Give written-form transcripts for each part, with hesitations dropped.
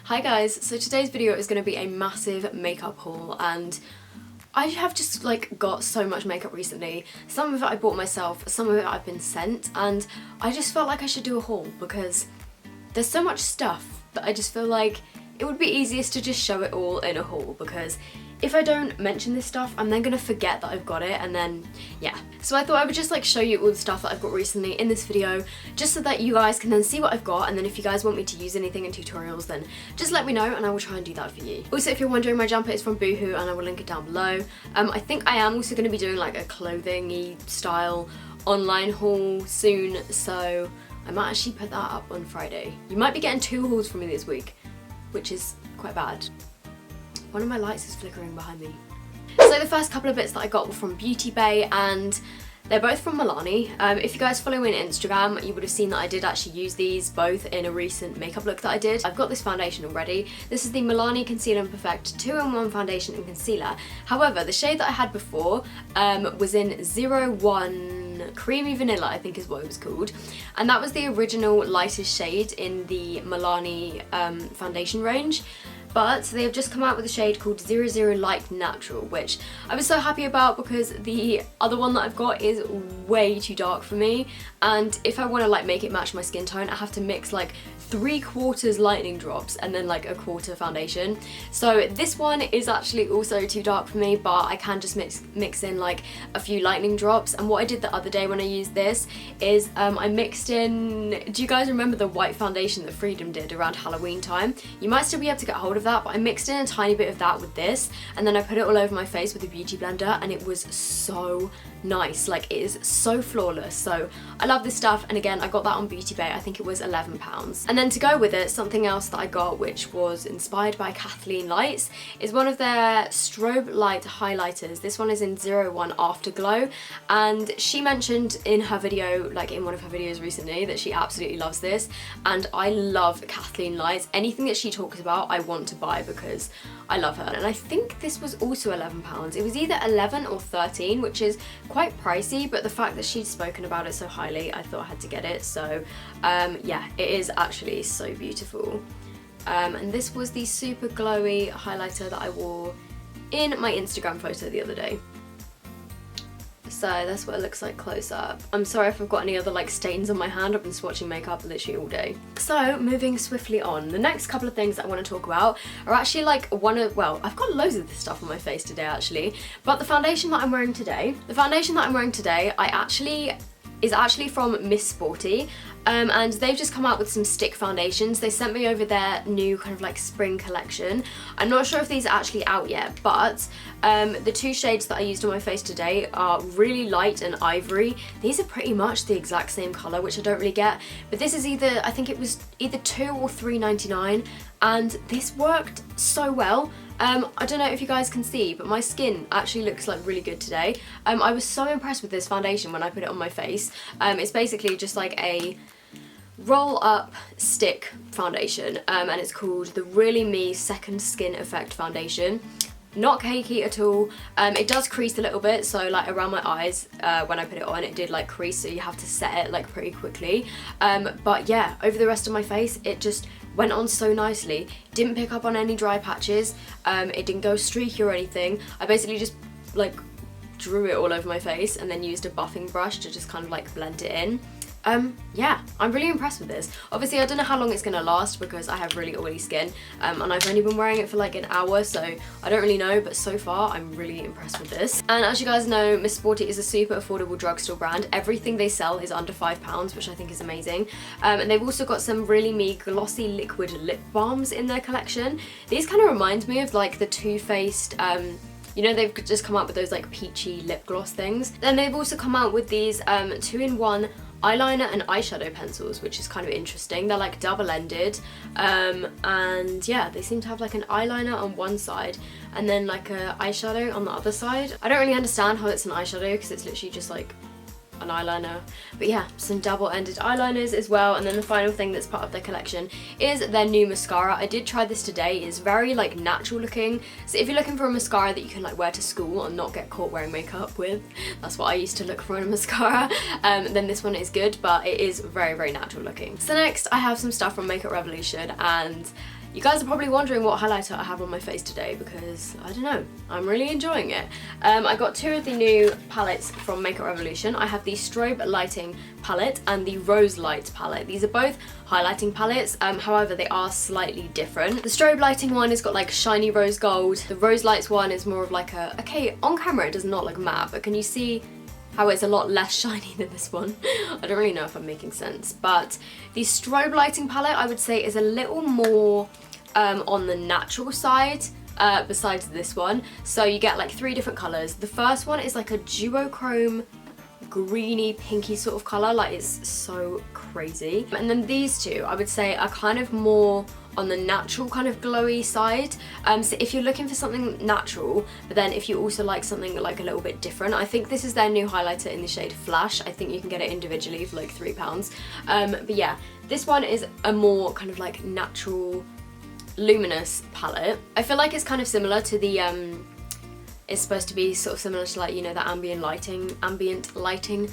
Hi guys, so today's video is going to be a massive makeup haul, and I have just like got so much makeup recently. Some of it I bought myself, some of it I've been sent, and I just felt like I should do a haul because there's so much stuff that I just feel like it would be easiest to just show it all in a haul, because if I don't mention this stuff, I'm then gonna forget that I've got it, and then, yeah. So I thought I would just like show you all the stuff that I've got recently in this video, just so that you guys can then see what I've got, and then if you guys want me to use anything in tutorials, then just let me know and I will try and do that for you. Also, if you're wondering, my jumper is from Boohoo and I will link it down below. I think I am also gonna be doing like a clothing-y style online haul soon, so I might actually put that up on Friday. You might be getting 2 hauls from me this week, which is quite bad. One of my lights is flickering behind me. So the first couple of bits that I got were from Beautybay, and they're both from Milani. If you guys follow me on Instagram, you would have seen that I did actually use these both in a recent makeup look that I did. I've got this foundation already. This is the Milani Conceal and Perfect 2-in-1 foundation and concealer. However, the shade that I had before was in 01 Creamy Vanilla, I think is what it was called. And that was the original lightest shade in the Milani foundation range. But they have just come out with a shade called 00 Light Natural, which I was so happy about because the other one that I've got is way too dark for me, and if I want to like make it match my skin tone, I have to mix like 3/4 lightning drops and then like 1/4 foundation. So this one is actually also too dark for me, but I can just mix in like a few lightning drops. And what I did the other day when I used this is I mixed in, do you guys remember the white foundation that Freedom did around Halloween time? You might still be able to get hold of that, but I mixed in a tiny bit of that with this, and then I put it all over my face with a beauty blender, and it was so nice. Like, it is so flawless. So I love this stuff, and again, I got that on Beautybay. I think it was £11. And then to go with it, something else that I got, which was inspired by Kathleen Lights, is one of their strobe light highlighters. This one is in 01 Afterglow, and she mentioned in her video, like in one of her videos recently, that she absolutely loves this, and I love Kathleen Lights. Anything that she talks about, I want to buy because I love her. And I think this was also £11. It was either 11 or 13, which is quite pricey, but the fact that she'd spoken about it so highly, I thought I had to get it. So yeah, it is actually so beautiful. And this was the super glowy highlighter that I wore in my Instagram photo the other day. So that's what it looks like close up. I'm sorry if I've got any other like stains on my hand. I've been swatching makeup literally all day. So moving swiftly on, the next couple of things that I want to talk about are actually like well, I've got loads of this stuff on my face today actually, but the foundation that I'm wearing today, is actually from Miss Sporty. And they've just come out with some stick foundations. They sent me over their new kind of like spring collection. I'm not sure if these are actually out yet, but the 2 shades that I used on my face today are really light and ivory. These are pretty much the exact same colour, which I don't really get, but this is either, I think it was either $2 or $3.99, and this worked so well. I don't know if you guys can see, but my skin actually looks like really good today. I was so impressed with this foundation when I put it on my face. It's basically just like a roll up stick foundation, and it's called the Really Me Second Skin Effect Foundation. Not cakey at all. It does crease a little bit, so like around my eyes when I put it on, it did like crease, so you have to set it like pretty quickly. But yeah, over the rest of my face, it just went on so nicely. Didn't pick up on any dry patches. It didn't go streaky or anything. I basically just like drew it all over my face and then used a buffing brush to just kind of like blend it in. Yeah, I'm really impressed with this. Obviously, I don't know how long it's gonna last because I have really oily skin, and I've only been wearing it for like an hour, so I don't really know, but so far I'm really impressed with this. And as you guys know, Miss Sporty is a super affordable drugstore brand. Everything they sell is under £5, which I think is amazing. And they've also got some Really Me glossy liquid lip balms in their collection. These kind of remind me of like the Too Faced, you know, they've just come out with those like peachy lip gloss things. Then they've also come out with these 2-in-1 eyeliner and eyeshadow pencils, which is kind of interesting. They're like double-ended, and yeah, they seem to have like an eyeliner on one side and then like a eyeshadow on the other side. I don't really understand how it's an eyeshadow because it's literally just like an eyeliner, but yeah, some double-ended eyeliners as well. And then the final thing that's part of their collection is their new mascara. I did try this today. It's very like natural looking, so if you're looking for a mascara that you can like wear to school and not get caught wearing makeup with, that's what I used to look for in a mascara, then this one is good, but it is very, very natural looking. So next I have some stuff from Makeup Revolution, and You guys are probably wondering what highlighter I have on my face today because, I don't know, I'm really enjoying it. I got two of the new palettes from Makeup Revolution. I have the Strobe Lighting palette and the Rose Light palette. These are both highlighting palettes, however they are slightly different. The Strobe Lighting one has got like shiny rose gold. The Rose Lights one is more of like a, okay, on camera it does not look matte, but can you see how it's a lot less shiny than this one? I don't really know if I'm making sense, but the Strobe Lighting palette I would say is a little more on the natural side besides this one. So you get like 3 different colours. The first one is like a duochrome greeny pinky sort of colour, like it's so crazy. And then these two I would say are kind of more on the natural kind of glowy side. So if you're looking for something natural, but then if you also like something like a little bit different, I think this is their new highlighter in the shade Flash. I think you can get it individually for like £3. But yeah, this one is a more kind of like natural luminous palette. I feel like it's kind of similar to the it's supposed to be sort of similar to like, you know, the ambient lighting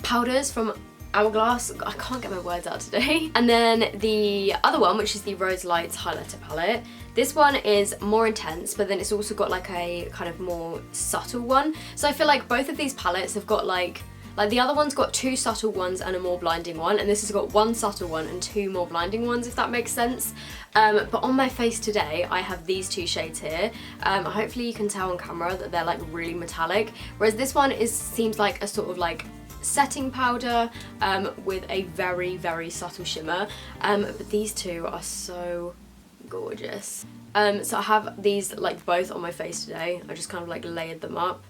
powders from Hourglass. I can't get my words out today. And then the other one, which is the Rose Lights highlighter palette. This one is more intense, but then it's also got like a kind of more subtle one. So I feel like both of these palettes have got like the other one's got 2 subtle ones and a more blinding one, and this has got 1 subtle one and 2 more blinding ones, if that makes sense. But on my face today, I have these 2 shades here. Hopefully you can tell on camera that they're like really metallic, whereas this one seems like a sort of like setting powder with a very, very subtle shimmer. But these 2 are so gorgeous. So I have these like both on my face today. I just kind of like layered them up.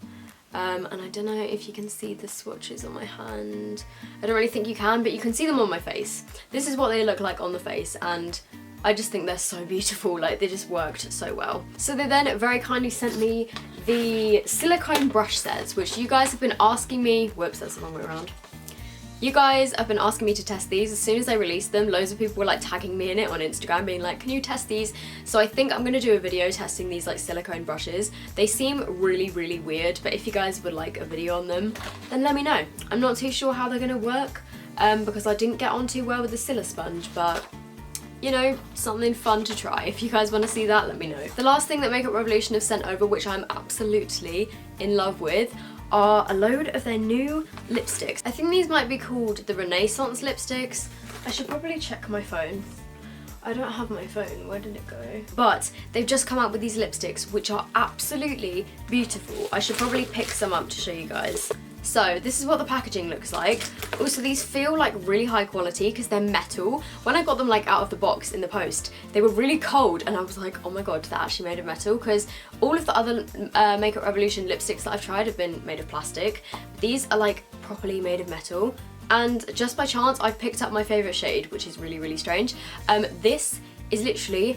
And I don't know if you can see the swatches on my hand. I don't really think you can, but you can see them on my face. This is what they look like on the face, and I just think they're so beautiful. Like, they just worked so well. So they then very kindly sent me the silicone brush sets, which you guys have been asking me, whoops, that's the wrong way around. You guys have been asking me to test these. As soon as I released them, loads of people were like tagging me in it on Instagram being like, can you test these? So I think I'm gonna do a video testing these like silicone brushes. They seem really, really weird, but if you guys would like a video on them, then let me know. I'm not too sure how they're gonna work because I didn't get on too well with the Silla sponge, but you know, something fun to try. If you guys want to see that, let me know. The last thing that Makeup Revolution have sent over, which I'm absolutely in love with, are a load of their new lipsticks. I think these might be called the Renaissance lipsticks. I should probably check my phone. I don't have my phone, where did it go? But they've just come out with these lipsticks, which are absolutely beautiful. I should probably pick some up to show you guys. So this is what the packaging looks like. Also, these feel like really high quality because they're metal. When I got them like out of the box in the post, they were really cold, and I was like, oh my god, they're actually made of metal, because all of the other Makeup Revolution lipsticks that I've tried have been made of plastic. These are like properly made of metal. And just by chance, I picked up my favourite shade, which is really, really strange. This is literally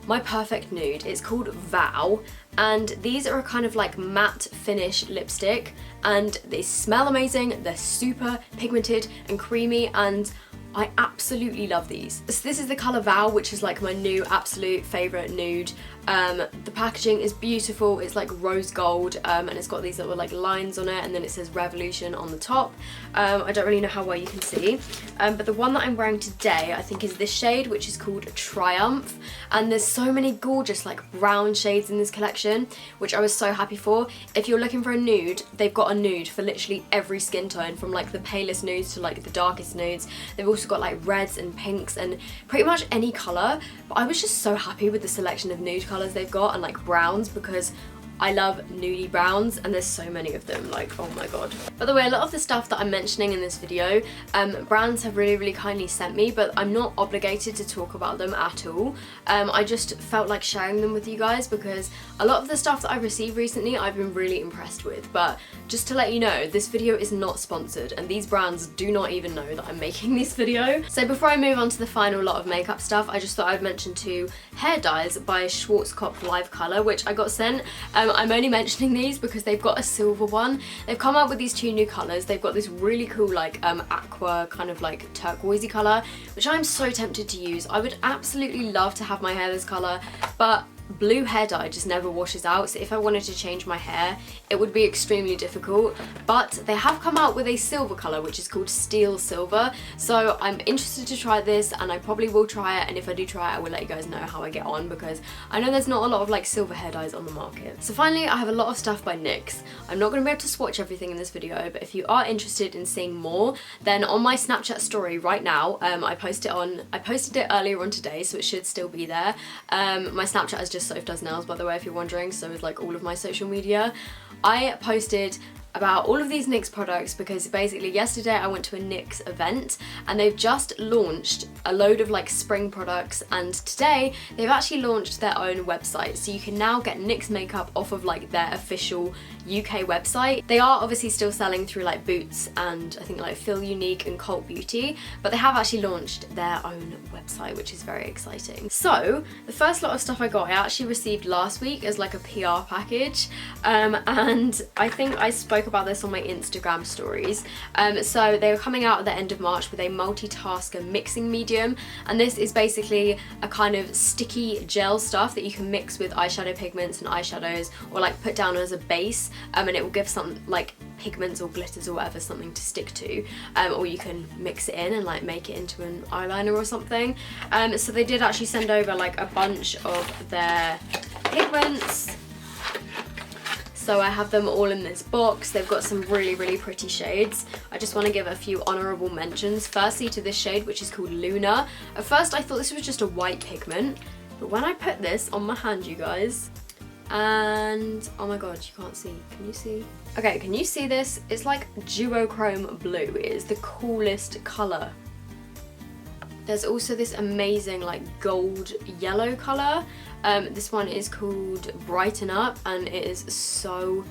my perfect nude. It's called Vow, and these are a kind of like matte finish lipstick, and they smell amazing. They're super pigmented and creamy, and I absolutely love these. So this is the colour Vow, which is like my new absolute favourite nude. The packaging is beautiful. It's like rose gold, and it's got these little like lines on it, and then it says Revolution on the top. I don't really know how well you can see, but the one that I'm wearing today I think is this shade, which is called Triumph, and there's so many gorgeous like brown shades in this collection, which I was so happy for. If you're looking for a nude, they've got a nude for literally every skin tone, from like the palest nudes to like the darkest nudes. They've also got like reds and pinks and pretty much any colour, but I was just so happy with the selection of nude colours they've got, and like browns, because I love nudie browns, and there's so many of them, like, oh my god. By the way, a lot of the stuff that I'm mentioning in this video, brands have really, really kindly sent me, but I'm not obligated to talk about them at all. I just felt like sharing them with you guys, because a lot of the stuff that I've received recently I've been really impressed with. But just to let you know, this video is not sponsored, and these brands do not even know that I'm making this video. So before I move on to the final lot of makeup stuff, I just thought I'd mention 2 hair dyes by Schwarzkopf Live Color, which I got sent. I'm only mentioning these because they've got a silver one. They've come out with these 2 new colours. They've got this really cool like aqua kind of like turquoisey colour, which I'm so tempted to use. I would absolutely love to have my hair this colour, but blue hair dye just never washes out, so if I wanted to change my hair it would be extremely difficult. But they have come out with a silver colour which is called Steel Silver, so I'm interested to try this and I probably will try it, and if I do try it I will let you guys know how I get on, because I know there's not a lot of like silver hair dyes on the market. So finally I have a lot of stuff by NYX. I'm not going to be able to swatch everything in this video, but if you are interested in seeing more, then on my Snapchat story right now, I posted it earlier on today, so it should still be there. My Snapchat is just sophdoesnails, by the way, if you're wondering, so is like all of my social media. I posted about all of these NYX products because basically yesterday I went to a NYX event and they've just launched a load of like spring products, and today they've actually launched their own website, so you can now get NYX makeup off of like their official UK website. They are obviously still selling through like Boots and I think like Feel Unique and Cult Beauty, but they have actually launched their own website, which is very exciting. So the first lot of stuff I got I actually received last week as like a PR package, and I think I spoke about this on my Instagram stories. So they were coming out at the end of March with a multitasker mixing medium, and this is basically a kind of sticky gel stuff that you can mix with eyeshadow pigments and eyeshadows, or like put down as a base, and it will give some like pigments or glitters or whatever something to stick to, or you can mix it in and like make it into an eyeliner or something. So they did actually send over like a bunch of their pigments. So I have them all in this box. They've got some really, really pretty shades. I just want to give a few honourable mentions. Firstly to this shade, which is called Luna. At first I thought this was just a white pigment, but when I put this on my hand, you guys, and oh my god, you can't see. Can you see? Okay, can you see this? It's like duochrome blue. It is the coolest colour. There's also this amazing like gold yellow colour. This one is called Brighten Up, and it is so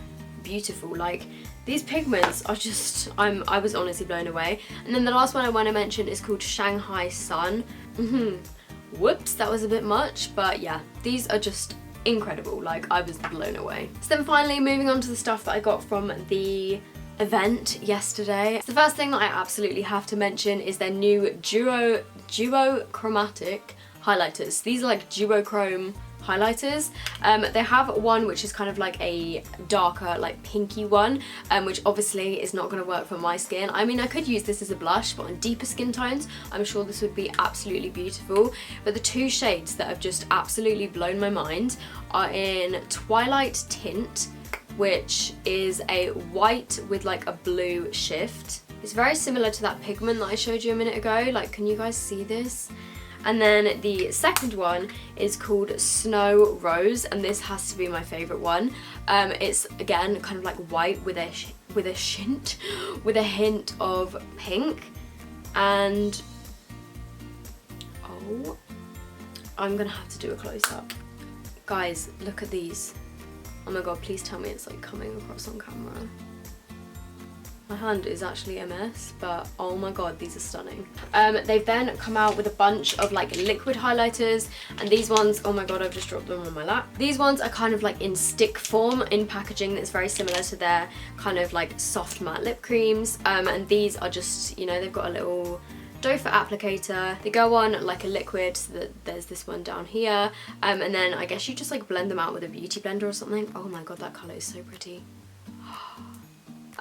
beautiful. Like, these pigments are just, I was honestly blown away. And then the last one I want to mention is called Shanghai Sun. Whoops, that was a bit much, but yeah, these are just incredible. Like, I was blown away. So then finally moving on to the stuff that I got from the event yesterday. The first thing that I absolutely have to mention is their new Duochromatic highlighters. These are like duochrome highlighters. They have one which is kind of like a darker, like pinky one, which obviously is not going to work for my skin. I mean, I could use this as a blush, but on deeper skin tones I'm sure this would be absolutely beautiful. But the two shades that have just absolutely blown my mind are in Twilight Tint, which is a white with like a blue shift. It's very similar to that pigment that I showed you a minute ago. Like, can you guys see this? And then the second one is called Snow Rose, and this has to be my favourite one. It's again kind of like white with a hint of pink, and oh, I'm gonna have to do a close-up. Guys, look at these. Oh my god, please tell me it's like coming across on camera. My hand is actually a mess, but oh my god, these are stunning. They've then come out with a bunch of like liquid highlighters, and these ones, oh my god, I've just dropped them on my lap. These ones are kind of like in stick form, in packaging that's very similar to their kind of like soft matte lip creams, and these are just, you know, they've got a little doe foot applicator. They go on like a liquid, so that there's this one down here, and then I guess you just like blend them out with a beauty blender or something. Oh my god, that colour is so pretty.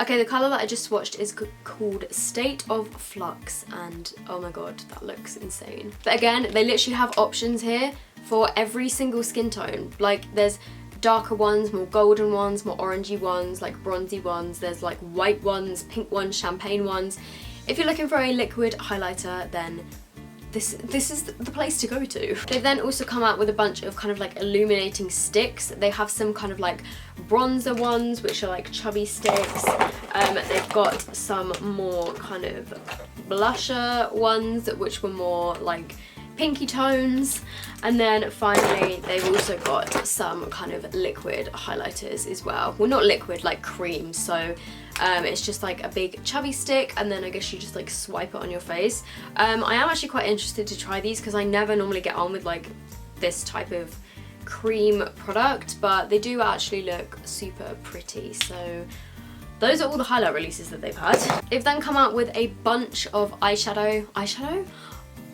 Okay, the colour that I just swatched is called State of Flux, and oh my god, that looks insane. But again, they literally have options here for every single skin tone. Like, there's darker ones, more golden ones, more orangey ones, like bronzy ones. There's like white ones, pink ones, champagne ones. If you're looking for a liquid highlighter, then this is the place to go to. They've then also come out with a bunch of kind of like illuminating sticks. They have some kind of like bronzer ones, which are like chubby sticks. They've got some more kind of blusher ones, which were more like pinky tones. And then finally, they've also got some kind of liquid highlighters as well. Well, not liquid, like cream. So it's just like a big chubby stick, and then I guess you just like swipe it on your face. I am actually quite interested to try these because I never normally get on with like this type of cream product, but they do actually look super pretty. So those are all the highlight releases that they've had. They've then come out with a bunch of eyeshadow.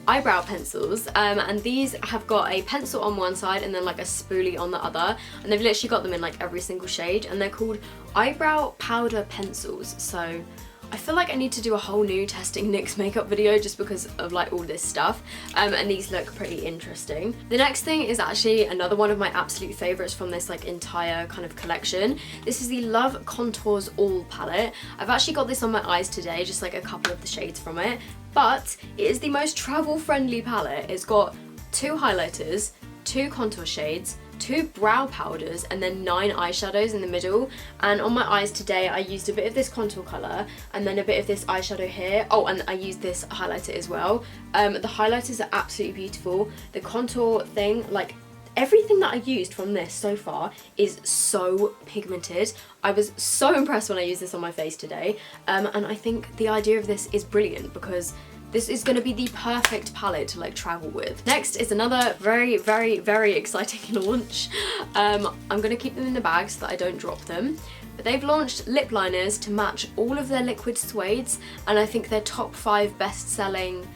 eyebrow pencils, and these have got a pencil on one side and then like a spoolie on the other, and they've literally got them in like every single shade, and they're called eyebrow powder pencils. So I feel like I need to do a whole new testing NYX makeup video just because of like all this stuff, and these look pretty interesting. The next thing is actually another one of my absolute favourites from this like entire kind of collection. This is the Love Contours All palette. I've actually got this on my eyes today, just like a couple of the shades from it, but it is the most travel friendly palette. It's got 2 highlighters, 2 contour shades, 2 brow powders, and then 9 eyeshadows in the middle. And on my eyes today I used a bit of this contour colour and then a bit of this eyeshadow here. Oh, and I used this highlighter as well. The highlighters are absolutely beautiful. The contour thing, like everything that I used from this so far is so pigmented. I was so impressed when I used this on my face today, and I think the idea of this is brilliant because this is going to be the perfect palette to like travel with. Next is another very exciting launch. I'm going to keep them in the bag so that I don't drop them. But they've launched lip liners to match all of their liquid suedes, and I think they're top 5 best-selling,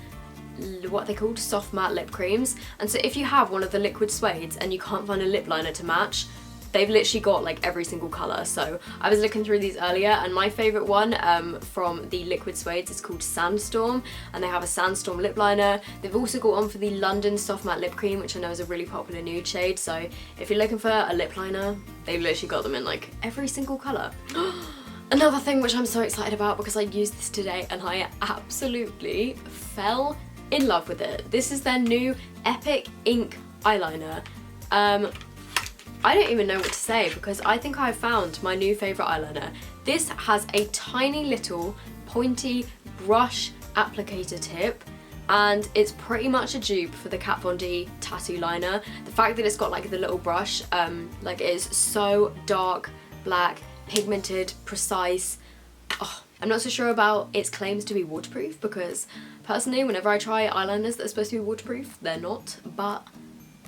what they called, soft matte lip creams. And so if you have one of the liquid suedes and you can't find a lip liner to match, they've literally got like every single colour. So I was looking through these earlier, and my favourite one from the liquid suedes is called Sandstorm, and they have a Sandstorm lip liner. They've also got one for the London Soft Matte Lip Cream, which I know is a really popular nude shade. So if you're looking for a lip liner, they've literally got them in like every single colour. Another thing which I'm so excited about because I used this today and I absolutely fell in love with it. This is their new Epic Ink eyeliner. I don't even know what to say because I think I've found my new favourite eyeliner. This has a tiny little pointy brush applicator tip, and it's pretty much a dupe for the Kat Von D tattoo liner. The fact that it's got like the little brush, like it is so dark, black, pigmented, precise. Oh, I'm not so sure about its claims to be waterproof because personally whenever I try eyeliners that are supposed to be waterproof, they're not, but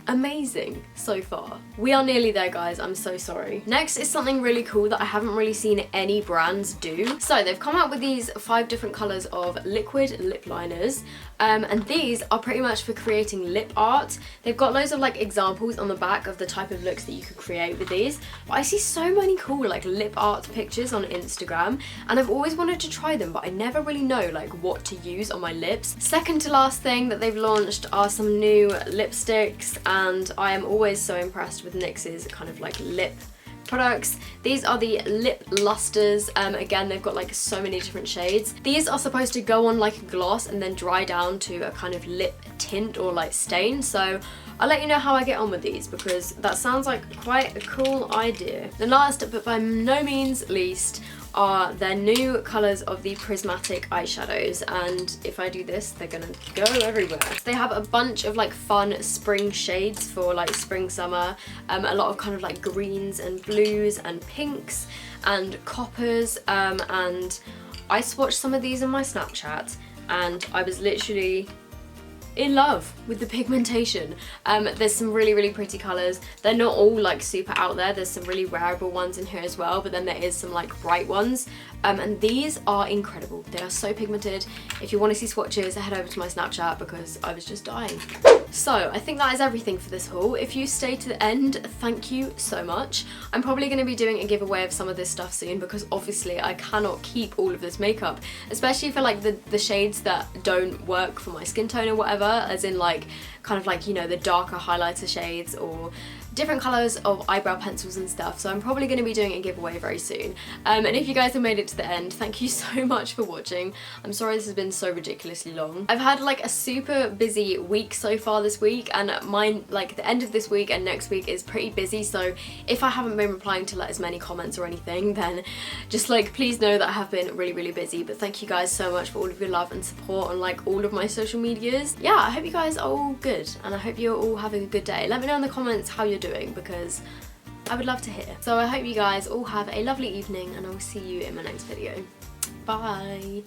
amazing so far. We are nearly there, guys. I'm so sorry. Next is something really cool that I haven't really seen any brands do. So they've come out with these 5 different colours of liquid lip liners, and these are pretty much for creating lip art. They've got loads of like examples on the back of the type of looks that you could create with these, but I see so many cool like lip art pictures on Instagram, and I've always wanted to try them, but I never really know like what to use on my lips. Second to last thing that they've launched are some new lipsticks, and I am always so impressed with NYX's kind of like lip products. These are the lip lusters. Again, they've got like so many different shades. These are supposed to go on like a gloss and then dry down to a kind of lip tint or like stain, so I'll let you know how I get on with these because that sounds like quite a cool idea. The last but by no means least are their new colours of the prismatic eyeshadows, and if I do this they're gonna go everywhere. So they have a bunch of like fun spring shades for like spring summer, a lot of kind of like greens and blues and pinks and coppers, and I swatched some of these on my Snapchat and I was literally in love with the pigmentation. There's some really pretty colours. They're not all like super out there. There's some really wearable ones in here as well, but then there is some like bright ones, and these are incredible. They are so pigmented. If you want to see swatches, head over to my Snapchat because I was just dying. So I think that is everything for this haul. If you stay to the end, thank you so much. I'm probably going to be doing a giveaway of some of this stuff soon because obviously I cannot keep all of this makeup, especially for like the shades that don't work for my skin tone or whatever, as in like kind of like, you know, the darker highlighter shades or different colours of eyebrow pencils and stuff. So I'm probably going to be doing a giveaway very soon. And if you guys have made it to the end, thank you so much for watching. I'm sorry this has been so ridiculously long. I've had like a super busy week so far this week, and mine, like the end of this week and next week is pretty busy, so if I haven't been replying to like as many comments or anything, then just like please know that I have been really busy. But thank you guys so much for all of your love and support on like all of my social medias. Yeah, I hope you guys are all good and I hope you're all having a good day. Let me know in the comments how you're doing because I would love to hear. So I hope you guys all have a lovely evening and I will see you in my next video. Bye!